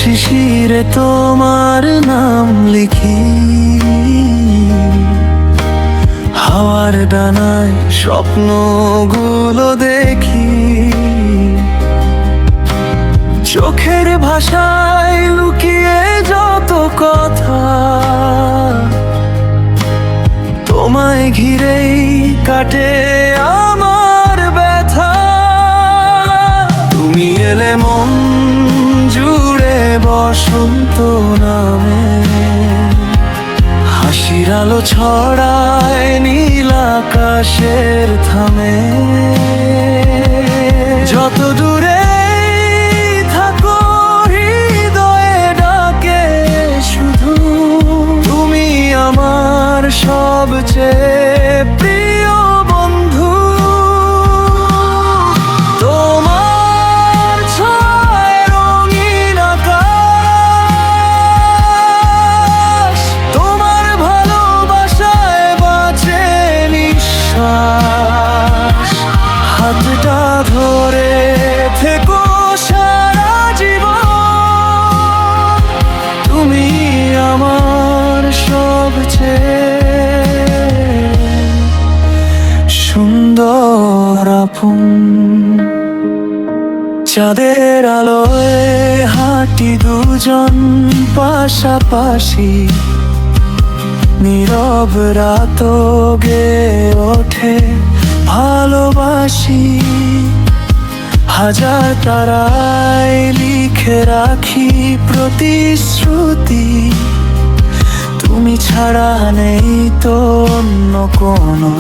শিশিরে তোমার নাম লিখি, হাওয়ার ডানায় স্বপ্নগুলো দেখি, চোখের ভাষায় লুকিয়ে যত কথা, তোমায় ঘিরেই কাটে আমার ব্যথা। তুমি এলে মন জুড়ে বসন্ত নামে, হাসির আলো ছড়ায় নীল আকাশের থামে। যত দূরে থাকো হৃদয়ে ডাকে শুধু তুমি আমার সবচেয়ে প্রিয় বন্ধু। তোমার ছয় রঙিন আকাশ, তোমার ভালোবাসায় বাঁচে নিঃশ্বাস। হাতটা ধরে থেকো সারা জীবন, তুমি আমার সবচেয়ে সুন্দর আপন। চাঁদের আলোয় হাঁটি দুজন পাশাপাশি, নীরব রাত গেয়ে ওঠে ভালোবাসি। হাজার তারায় লিখে রাখি প্রতিশ্রুতি, তুমি ছাড়া নেই তো অন্য কোনো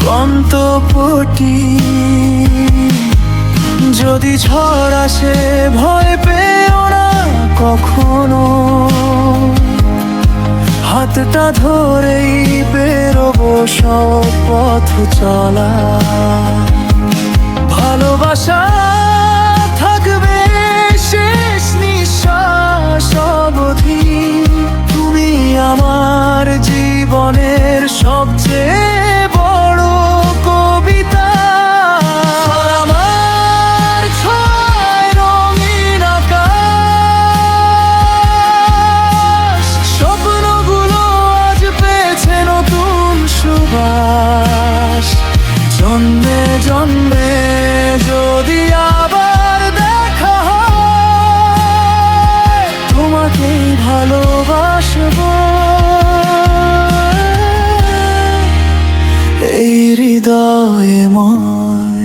গন্তব্যটি। যদি ঝড় আসে ভয় পেও না কখনো, হাতটা ধরেই বেরোবো সব পথ চলা। ভালোবাসা থাকবে শেষ নিঃশ্বাস অবধি, তুমি আমার জীবনের সবচেয়ে বড় কবিতা। আমার ছয় রঙিন আকাশ, স্বপ্নগুলো আজ পেয়েছে নতুন সুবাস। জন্মে জন্মে যদি আবার দেখা হয়, তোমাকেই ভালোবাসবো। এই হৃদয়ে মন